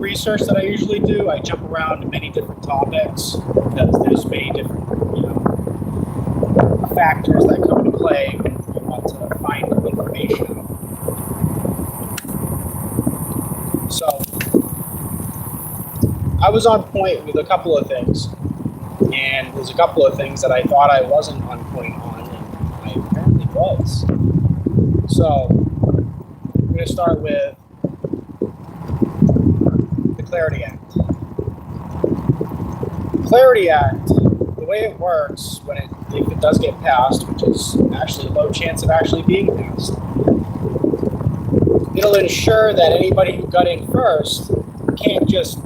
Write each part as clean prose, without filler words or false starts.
research that I usually do. I jump around to many different topics because there's many different, factors that come into play when you want to find information out. So I was on point with a couple of things, and there's a couple of things that I thought I wasn't on point on, and I apparently was. So I'm going to start with the Clarity Act. The Clarity Act, the way it works, if it does get passed, which is actually a low chance of actually being passed, it'll ensure that anybody who got in first can't just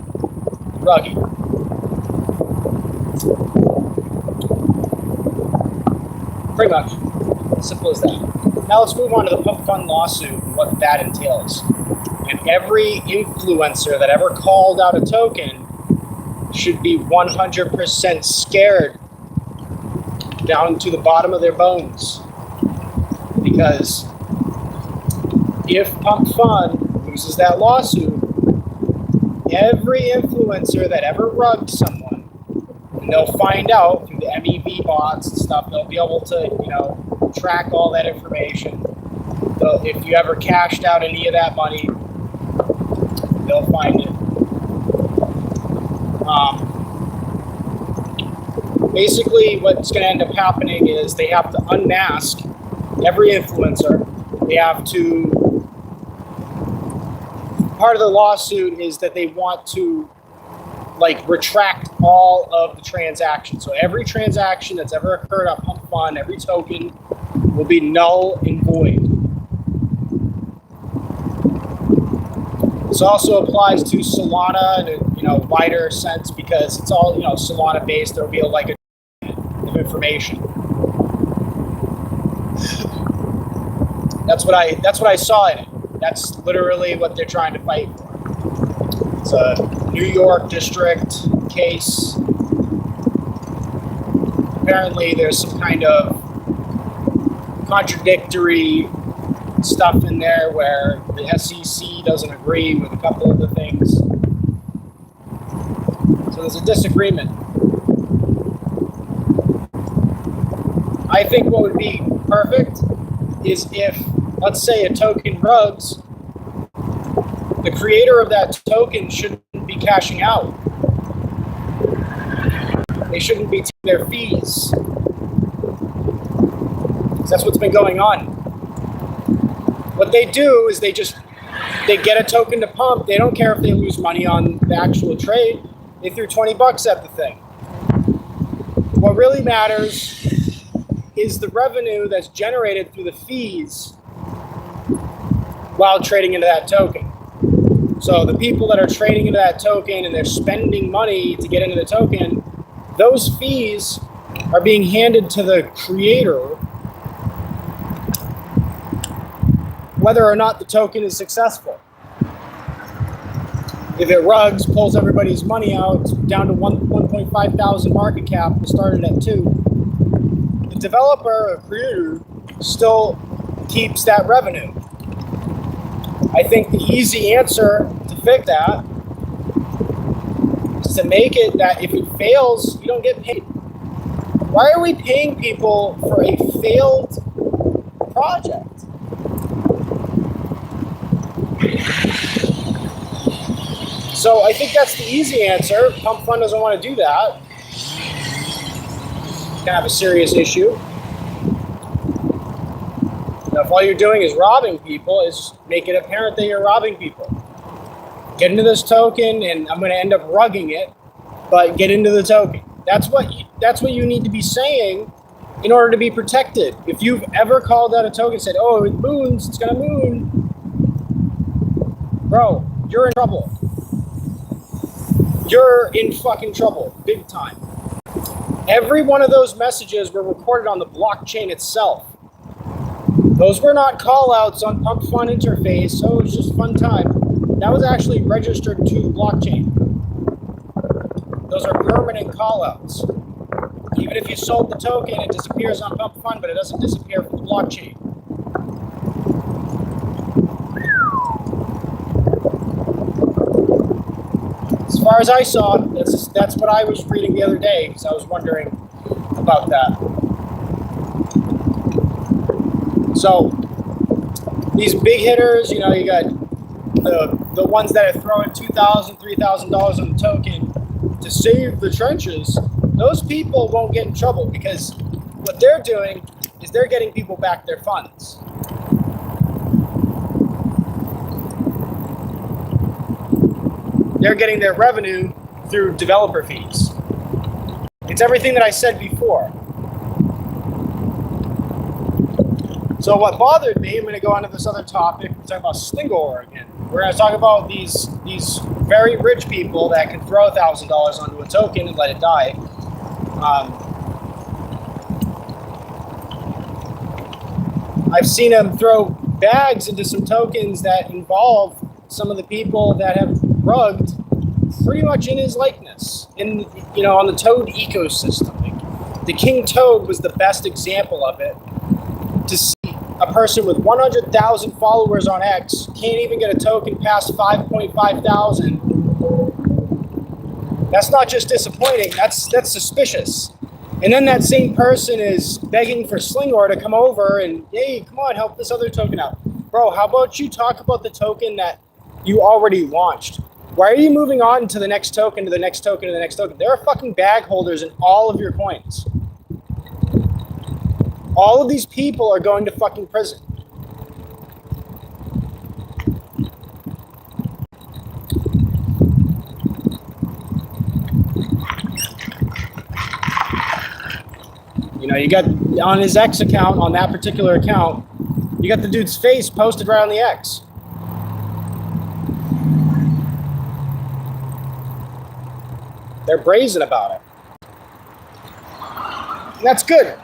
rug it. Pretty much. Simple as that. Now let's move on to the Pump.fun lawsuit and what that entails. And every influencer that ever called out a token should be 100% scared down to the bottom of their bones. Because if Pump.fun loses that lawsuit, every influencer that ever rugged someone, and they'll find out through the MEV bots and stuff, they'll be able to, track all that information. If you ever cashed out any of that money, they'll find it. Basically, what's going to end up happening is they have to unmask every influencer. They have to. Part of the lawsuit is that they want to, retract all of the transactions. So every transaction that's ever occurred on Pump.fun, every token, will be null and void. This also applies to Solana in a wider sense because it's all Solana based. There'll be of information. That's what I saw in it. That's literally what they're trying to fight for. It's a New York district case. Apparently, there's some kind of contradictory stuff in there where the SEC doesn't agree with a couple of the things. So there's a disagreement. I think what would be perfect is if, let's say, a token rugs, the creator of that token shouldn't be cashing out. They shouldn't be taking their fees. That's what's been going on. What they do is they get a token to pump. They don't care if they lose money on the actual trade. They threw $20 at the thing. What really matters is the revenue that's generated through the fees while trading into that token. So the people that are trading into that token and they're spending money to get into the token, those fees are being handed to the creator whether or not the token is successful. If it rugs, pulls everybody's money out down to 1.5 thousand market cap, we started at 2. The developer or creator still keeps that revenue. I think the easy answer to fix that is to make it that if it fails, you don't get paid. Why are we paying people for a failed project? So I think that's the easy answer. Pump.fun doesn't want to do that. Kind of a serious issue. Now, if all you're doing is robbing people, is make it apparent that you're robbing people. Get into this token, and I'm going to end up rugging it, but get into the token. That's what you need to be saying in order to be protected. If you've ever called out a token and said, "Oh, it moons, it's going to moon," bro, you're in trouble. You're in fucking trouble, big time. Every one of those messages were recorded on the blockchain itself. Those were not call-outs on Pump.fun interface, so it was just fun time. That was actually registered to the blockchain. Those are permanent call-outs. Even if you sold the token, it disappears on Pump.fun, but it doesn't disappear from the blockchain. far as I saw, that's what I was reading the other day, because I was wondering about that. So these big hitters, you know, you got the ones that are throwing $2,000, $3,000 on the token to save the trenches. Those people won't get in trouble, because what they're doing is they're getting people back their funds. They're getting their revenue through developer fees. It's everything that I said before. So what bothered me, I'm going to go on to this other topic. We're talking about Slingor again. We're going to talk about these very rich people that can throw $1,000 onto a token and let it die. I've seen them throw bags into some tokens that involve some of the people that have rugged pretty much in his likeness, on the Toad ecosystem. The King Toad was the best example of it. To see a person with 100,000 followers on X can't even get a token past 5.5 thousand. That's not just disappointing, that's suspicious. And then that same person is begging for Slingor to come over and, hey, come on, help this other token out. Bro, how about you talk about the token that you already launched? Why are you moving on to the next token, to the next token, to the next token? There are fucking bag holders in all of your coins. All of these people are going to fucking prison. You know, you got on his X account, on that particular account, you got the dude's face posted right on the X. They're brazen about it. And that's good.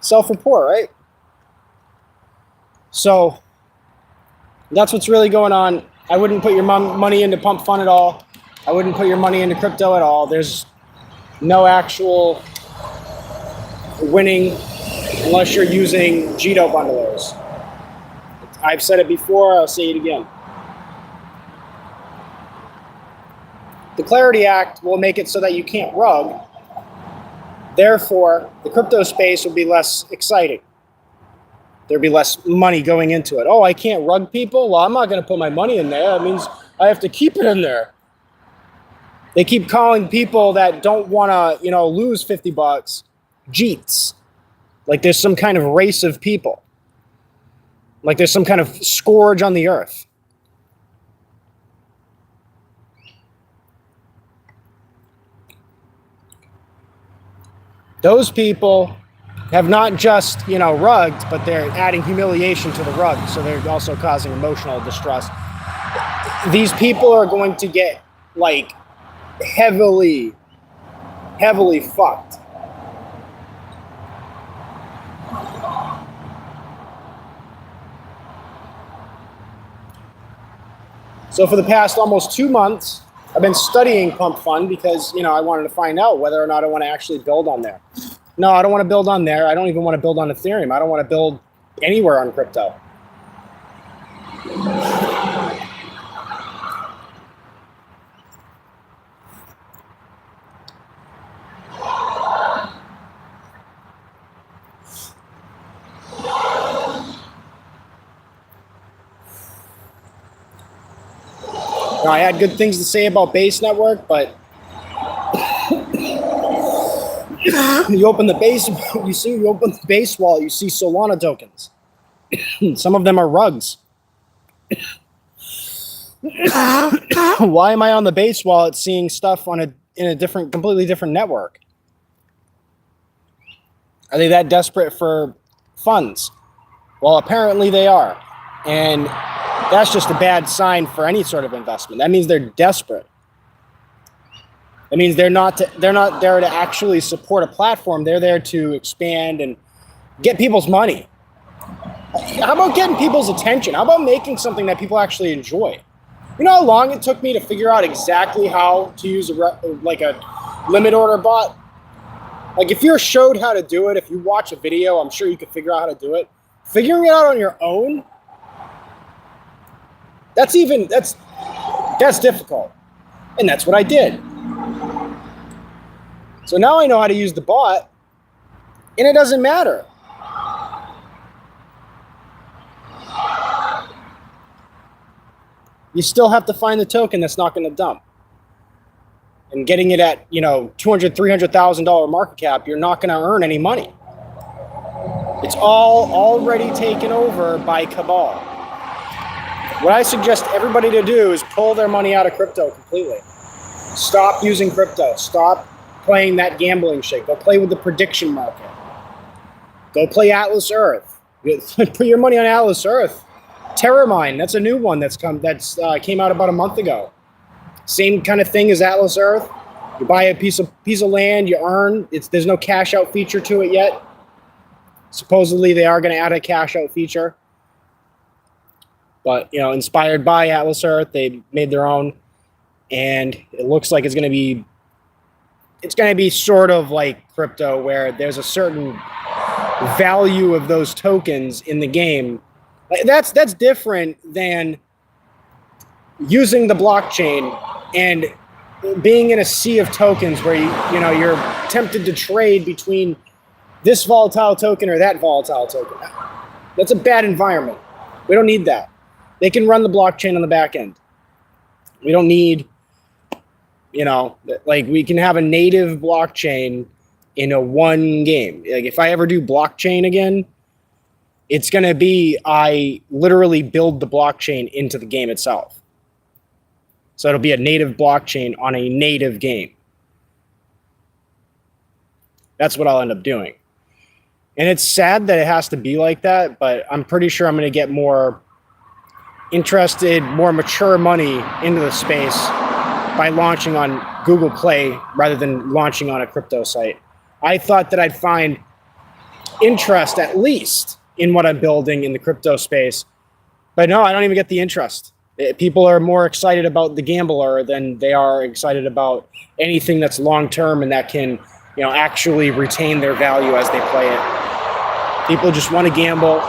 Self-report, right? So that's what's really going on. I wouldn't put your money into Pump.fun at all. I wouldn't put your money into crypto at all. There's no actual winning unless you're using Jito bundlers. I've said it before, I'll say it again. The Clarity Act will make it so that you can't rug. Therefore, the crypto space will be less exciting. There'll be less money going into it. Oh, I can't rug people? Well, I'm not going to put my money in there. That means I have to keep it in there. They keep calling people that don't want to, lose 50 bucks Jeets. Like there's some kind of race of people. Like there's some kind of scourge on the earth. Those people have not just, rugged, but they're adding humiliation to the rug. So they're also causing emotional distress. These people are going to get, heavily fucked. So for the past almost 2 months, I've been studying Pump.fun because, I wanted to find out whether or not I want to actually build on there. No, I don't want to build on there. I don't even want to build on Ethereum. I don't want to build anywhere on crypto. I had good things to say about Base Network, but you open the base, you open the base wallet, you see Solana tokens. Some of them are rugs. Why am I on the base wallet seeing stuff in a completely different network? Are they that desperate for funds? Well, apparently they are. And that's just a bad sign for any sort of investment. That means they're desperate. That means they're not there to actually support a platform. They're there to expand and get people's money. How about getting people's attention? How about making something that people actually enjoy? You know how long it took me to figure out exactly how to use a limit order bot? If you're showed how to do it, if you watch a video, I'm sure you could figure out how to do it. Figuring it out on your own, that's That's difficult. And that's what I did. So now I know how to use the bot, and it doesn't matter. You still have to find the token that's not going to dump. And getting it at, $200,000, $300,000 market cap, you're not going to earn any money. It's all already taken over by Cabal. What I suggest everybody to do is pull their money out of crypto completely. Stop using crypto. Stop playing that gambling shit. Go play with the prediction market. Go play Atlas Earth. Put your money on Atlas Earth. Terramine, that's a new one that's came out about a month ago. Same kind of thing as Atlas Earth. You buy a piece of land, you earn. There's no cash out feature to it yet. Supposedly they are going to add a cash out feature. But, inspired by Atlas Earth, they made their own, and it looks like it's going to be sort of like crypto, where there's a certain value of those tokens in the game. That's different than using the blockchain and being in a sea of tokens where you're tempted to trade between this volatile token or that volatile token. That's a bad environment. We don't need that. They can run the blockchain on the back end. We don't need, we can have a native blockchain in a one game. Like if I ever do blockchain again, it's going to be, I literally build the blockchain into the game itself. So it'll be a native blockchain on a native game. That's what I'll end up doing. And it's sad that it has to be like that, but I'm pretty sure I'm going to get more interested, more mature money into the space by launching on Google Play rather than launching on a crypto site. I thought that I'd find interest at least in what I'm building in the crypto space, but no, I don't even get the interest. People are more excited about the gambler than they are excited about anything that's long-term and that can, actually retain their value as they play it. People just want to gamble.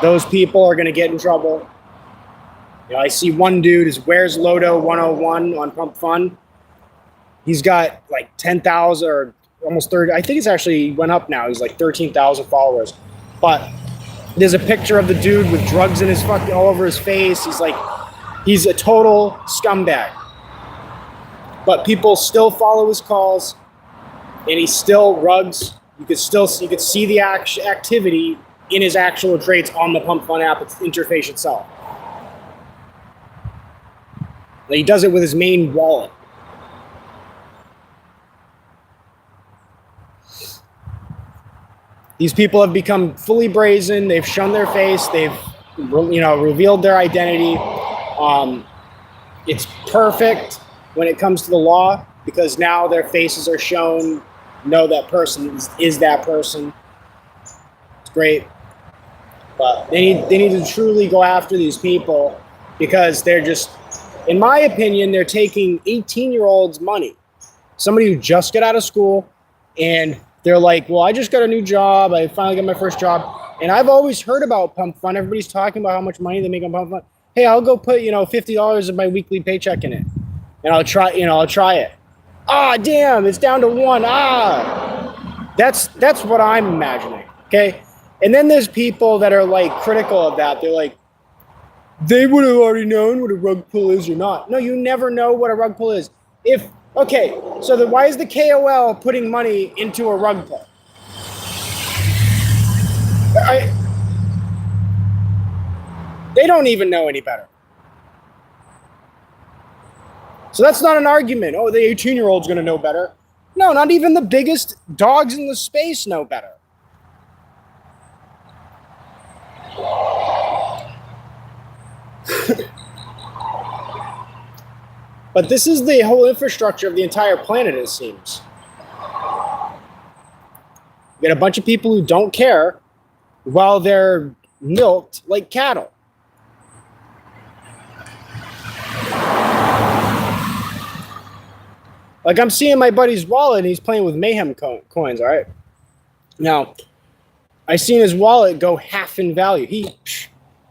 Those people are going to get in trouble. I see one dude is Where's Lodo 101 on Pump.fun. He's got like 10,000 or almost 30. I think it's actually went up now. He's like 13,000 followers. But there's a picture of the dude with drugs in his all over his face. He's a total scumbag. But people still follow his calls, and he still rugs. You could see the activity in his actual trades on the Pump.fun app, its interface itself. He does it with his main wallet. These people have become fully brazen. They've shown their face. They've, revealed their identity. It's perfect when it comes to the law because now their faces are shown. Know that person is that person. It's great. But they need to truly go after these people because they're just, in my opinion, they're taking 18-year-olds' money. Somebody who just got out of school, and they're like, well, I just got a new job. I finally got my first job. And I've always heard about Pump.fun. Everybody's talking about how much money they make on Pump.fun. Hey, I'll go put, $50 of my weekly paycheck in it. And I'll try it. Ah, damn, it's down to one. That's what I'm imagining. Okay? And then there's people that are like critical of that. They're like, they would have already known what a rug pull is or not. No, you never know what a rug pull is. So then why is the KOL putting money into a rug pull? They don't even know any better. So that's not an argument. Oh, the 18-year-old's going to know better. No, not even the biggest dogs in the space know better. But this is the whole infrastructure of the entire planet, it seems. You get a bunch of people who don't care while they're milked like cattle. Like I'm seeing my buddy's wallet and he's playing with Mayhem coins, all right? Now, I seen his wallet go half in value.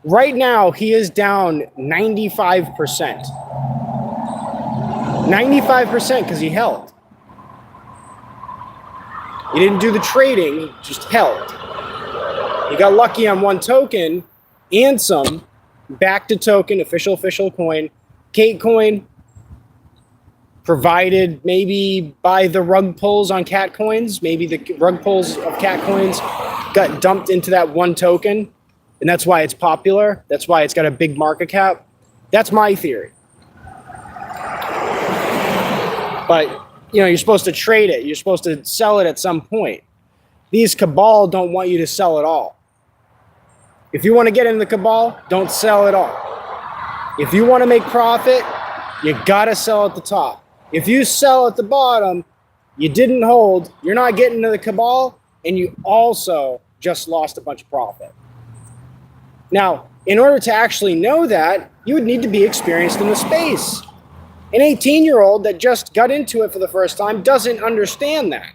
Right now, he is down 95%. 95% because he held. He didn't do the trading, he just held. He got lucky on one token and some. Back to token, official coin. Kate coin, provided maybe by the rug pulls on cat coins. Maybe the rug pulls of cat coins got dumped into that one token, and that's why it's popular. That's why it's got a big market cap. That's my theory. But, you know, you're supposed to trade it. You're supposed to sell it at some point. These cabal don't want you to sell it all. If you want to get in the cabal, don't sell it all. If you want to make profit, you got to sell at the top. If you sell at the bottom, you didn't hold, you're not getting into the cabal, and you also just lost a bunch of profit. Now, in order to actually know that, you would need to be experienced in the space. An 18-year-old that just got into it for the first time doesn't understand that.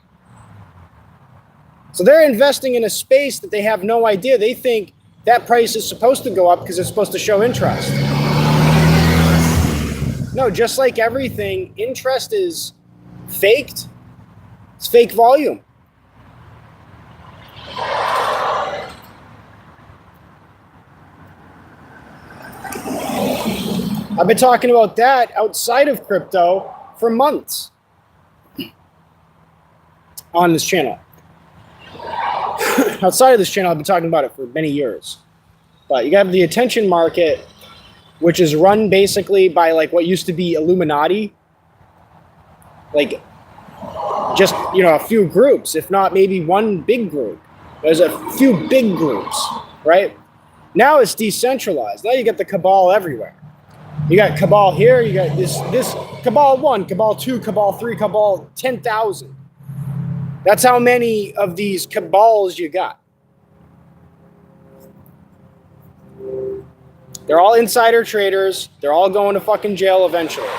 So they're investing in a space that they have no idea. They think that price is supposed to go up because it's supposed to show interest. No, just like everything, interest is faked. It's fake volume. I've been talking about that outside of crypto for months on this channel. Outside of this channel, I've been talking about it for many years. But you have the attention market, which is run basically by like what used to be Illuminati. Like just, you know, a few groups, if not maybe one big group. There's a few big groups, right? Now it's decentralized. Now you get the cabal everywhere. You got cabal here, you got this cabal 1, cabal 2, cabal 3, cabal 10,000. That's how many of these cabals you got. They're all insider traders. They're all going to fucking jail eventually.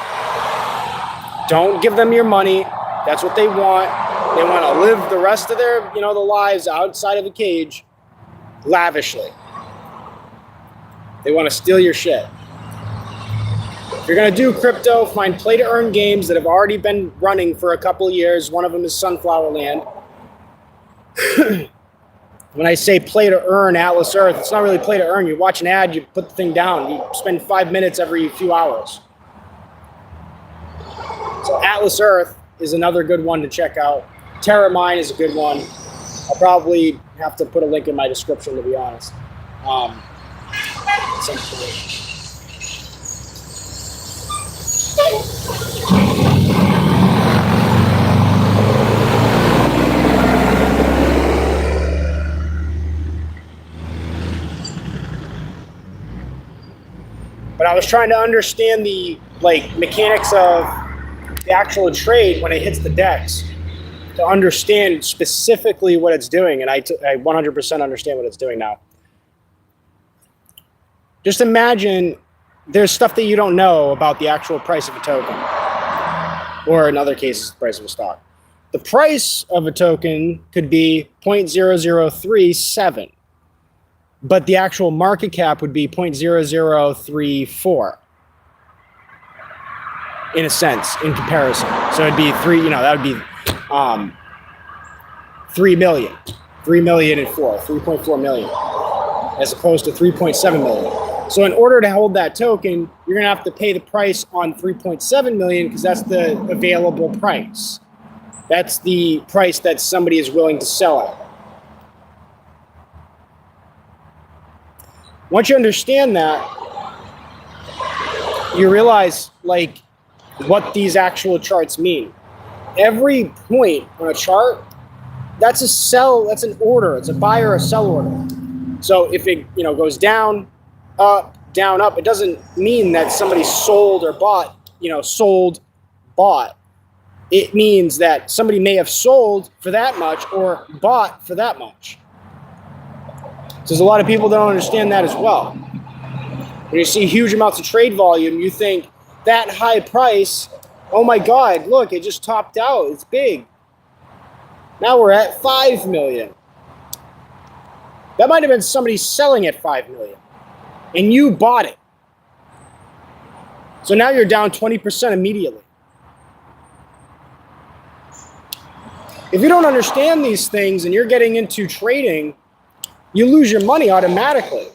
Don't give them your money. That's what they want. They want to live the rest of their, you know, the lives outside of the cage lavishly. They want to steal your shit. If you're going to do crypto, find play-to-earn games that have already been running for a couple of years. One of them is Sunflower Land. When I say play-to-earn Atlas Earth, it's not really play-to-earn. You watch an ad, you put the thing down. You spend 5 minutes every few hours. So Atlas Earth is another good one to check out. Terramine is a good one. I'll probably have to put a link in my description, to be honest. But I was trying to understand the mechanics of the actual trade when it hits the DEX to understand specifically what it's doing, and I 100% understand what it's doing now. Just imagine there's stuff that you don't know about the actual price of a token, or in other cases, the price of a stock. The price of a token could be 0.0037, but the actual market cap would be 0.0034. In a sense, in comparison. So it'd be that would be 3 million. 3 million and 3.4 million, as opposed to 3.7 million. So in order to hold that token, you're gonna have to pay the price on 3.7 million because that's the available price. That's the price that somebody is willing to sell at. Once you understand that, you realize what these actual charts mean. Every point on a chart, that's a sell, that's an order, it's a buy or a sell order. So if it goes down, up, it doesn't mean that somebody sold or bought, sold, bought. It means that somebody may have sold for that much or bought for that much. So there's a lot of people that don't understand that as well. When you see huge amounts of trade volume, you think that high price, oh my God, look, it just topped out, it's big. Now we're at 5 million. That might have been somebody selling at 5 million, and you bought it. So now you're down 20% immediately. If you don't understand these things and you're getting into trading, you lose your money automatically.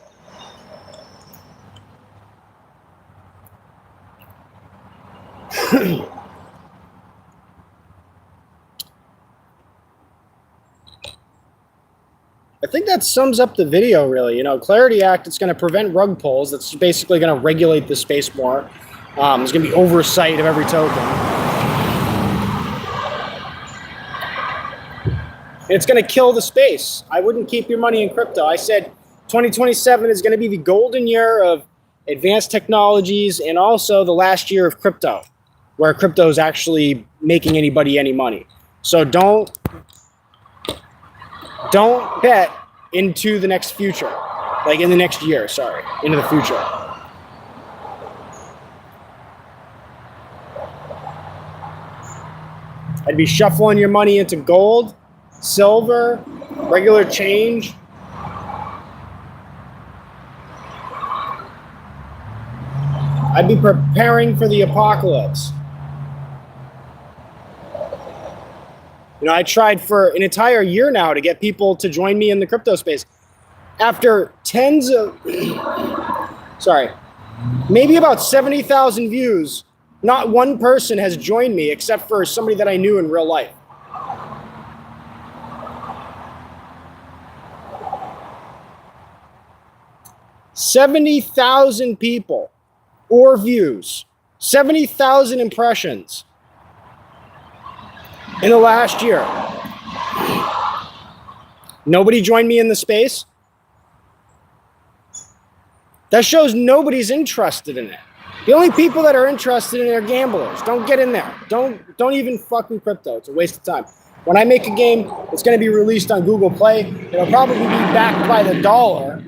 I think that sums up the video, really. You know, Clarity Act, it's going to prevent rug pulls. That's basically going to regulate the space more. There's going to be oversight of every token. And it's going to kill the space. I wouldn't keep your money in crypto. I said 2027 is going to be the golden year of advanced technologies and also the last year of crypto, where crypto is actually making anybody any money. So don't bet into the next future, like in the next year, sorry, into the future. I'd be shuffling your money into gold, silver, regular change. I'd be preparing for the apocalypse. You know, I tried for an entire year now to get people to join me in the crypto space. After tens of, maybe about 70,000 views, not one person has joined me except for somebody that I knew in real life. $70,000 people or views, 70,000 impressions in the last year. Nobody joined me in the space. That shows nobody's interested in it. The only people that are interested in it are gamblers. Don't get in there. Don't even fucking crypto. It's a waste of time. When I make a game, it's going to be released on Google Play. It'll probably be backed by the dollar.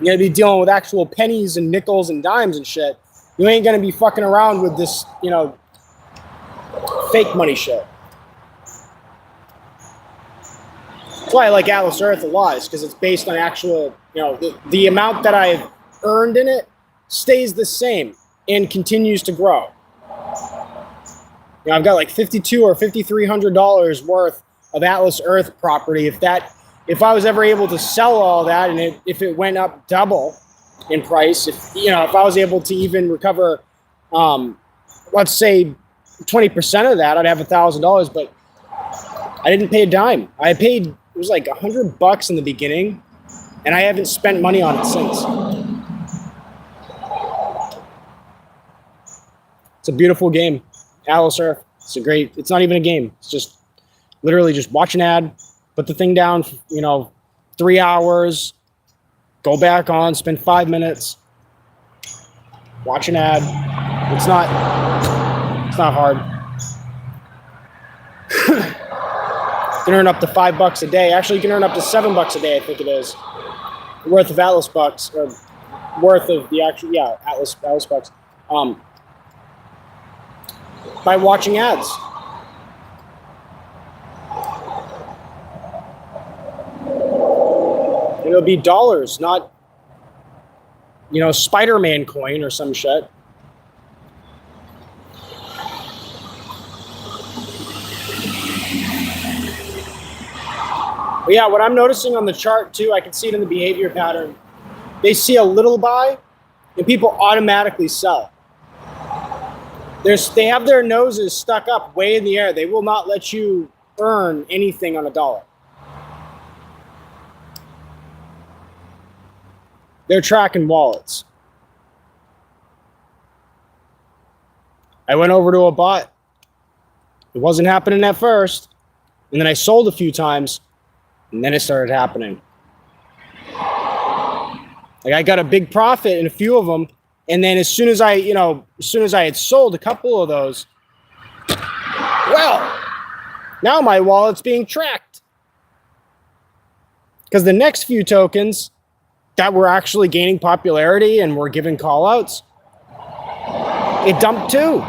You're going to be dealing with actual pennies and nickels and dimes and shit. You ain't going to be fucking around with this, you know, fake money shit. That's why I like Atlas Earth a lot, is because it's based on actual, you know, the amount that I've earned in it stays the same and continues to grow. You know, I've got like $5,200 or $5,300 worth of Atlas Earth property. If I was ever able to sell all that, and if it went up double in price, if I was able to even recover, let's say 20% of that, I'd have $1,000. But I didn't pay a dime. It was like $100 in the beginning, and I haven't spent money on it since. It's a beautiful game, Atlas Earth. It's not even a game. It's just literally just watch an ad, put the thing down, 3 hours, go back on, spend 5 minutes, watch an ad. It's not hard. You can earn up to $5 a day. Actually, you can earn up to $7 a day, I think it is, worth of Atlas bucks, or worth of the actual, Atlas bucks, by watching ads. It'll be dollars, not, Spider-Man coin or some shit. But yeah, what I'm noticing on the chart too, I can see it in the behavior pattern. They see a little buy and people automatically sell. They have their noses stuck up way in the air. They will not let you earn anything on a dollar. They're tracking wallets. I went over to a bot. It wasn't happening at first. And then I sold a few times. And then it started happening. Like I got a big profit in a few of them. And then as soon as I had sold a couple of those, well, now my wallet's being tracked. Because the next few tokens that were actually gaining popularity and were given call outs, it dumped too.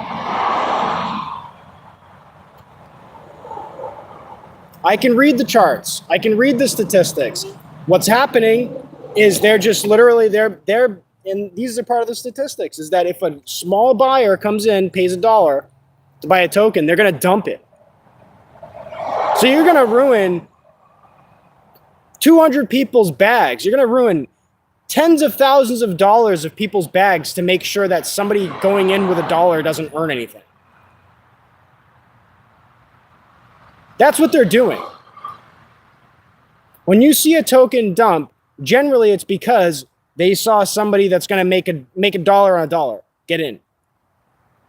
I can read the charts. I can read the statistics. What's happening is they're just literally, and these are part of the statistics, is that if a small buyer comes in, pays $1 to buy a token, they're going to dump it. So you're going to ruin 200 people's bags. You're going to ruin tens of thousands of dollars of people's bags to make sure that somebody going in with $1 doesn't earn anything. That's what they're doing. When you see a token dump, generally it's because they saw somebody that's going to make a dollar on a dollar get in.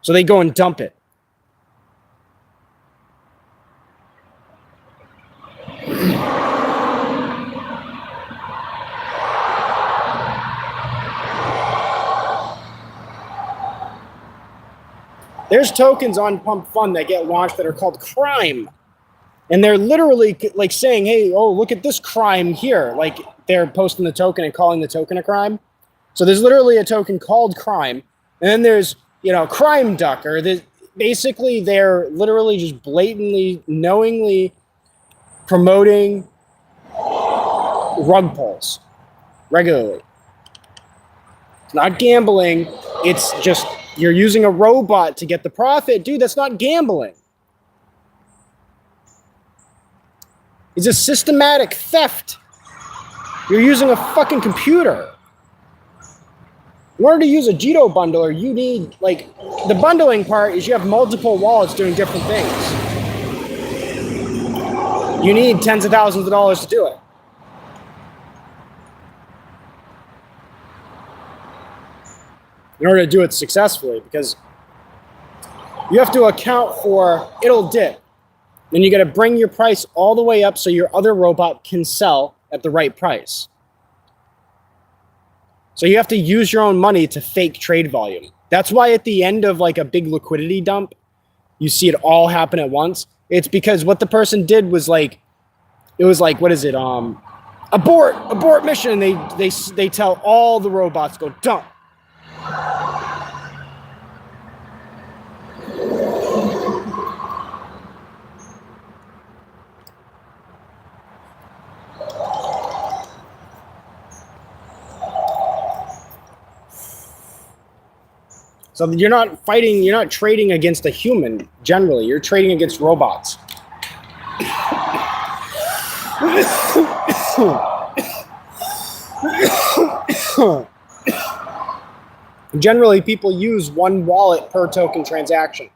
So they go and dump it. There's tokens on Pump.fun that get launched that are called crime. And they're literally like saying, hey, oh, look at this crime here. Like they're posting the token and calling the token a crime. So there's literally a token called crime. And then there's, crime duck, or basically they're literally just blatantly, knowingly promoting rug pulls regularly. It's not gambling. It's just you're using a robot to get the profit. Dude, that's not gambling. It's a systematic theft. You're using a fucking computer. In order to use a Jito bundler, you need, the bundling part is you have multiple wallets doing different things. You need tens of thousands of dollars to do it. In order to do it successfully, because you have to account for it'll dip. Then you got to bring your price all the way up so your other robot can sell at the right price. So you have to use your own money to fake trade volume. That's why at the end of a big liquidity dump, you see it all happen at once. It's because what the person did was what is it? Abort mission. They tell all the robots go dump. So you're not trading against a human, generally. You're trading against robots. Generally, people use one wallet per token transaction.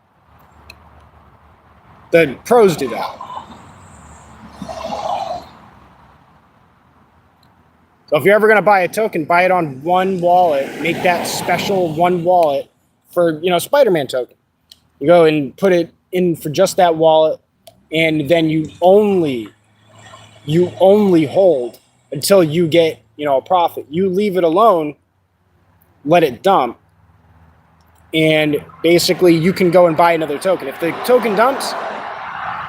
The pros do that. So if you're ever going to buy a token, buy it on one wallet. Make that special one wallet for, Spider-Man token. You go and put it in for just that wallet, and then you only hold until you get, a profit. You leave it alone, let it dump, and basically you can go and buy another token. If the token dumps,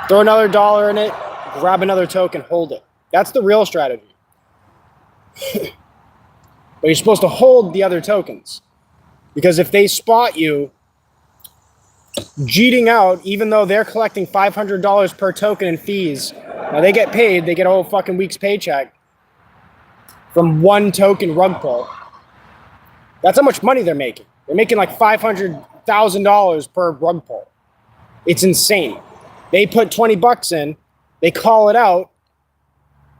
throw another $1 in it, grab another token, hold it. That's the real strategy. But you're supposed to hold the other tokens. Because if they spot you cheating out, even though they're collecting $500 per token in fees, now they get paid, they get a whole fucking week's paycheck from one token rug pull. That's how much money they're making. They're making like $500,000 per rug pull. It's insane. They put 20 bucks in, they call it out,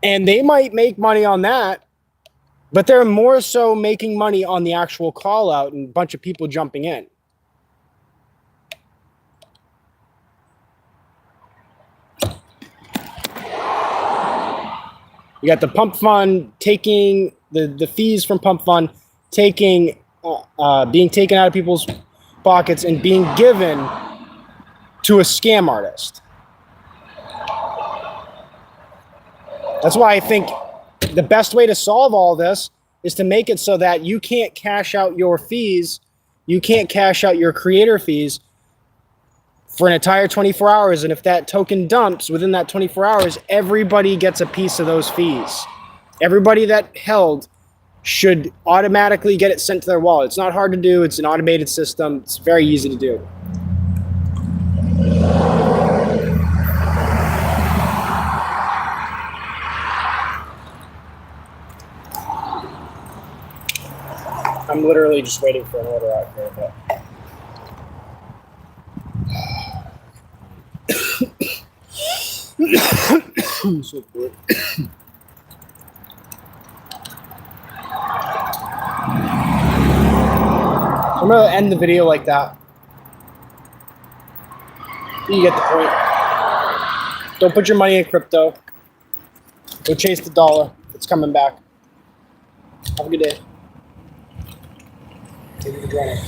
and they might make money on that. But they're more so making money on the actual call out and a bunch of people jumping in. You got the Pump.fun taking the fees from Pump.fun, being taken out of people's pockets and being given to a scam artist. That's why I think the best way to solve all this is to make it so that you can't cash out your fees, you can't cash out your creator fees for an entire 24 hours. And if that token dumps within that 24 hours, everybody gets a piece of those fees. Everybody that held should automatically get it sent to their wallet. It's not hard to do. It's an automated system. It's very easy to do. I'm literally just waiting for an order out here, but So good. I'm gonna end the video like that. You get the point. Don't put your money in crypto. Go chase the dollar. It's coming back. Have a good day. Take it for granted.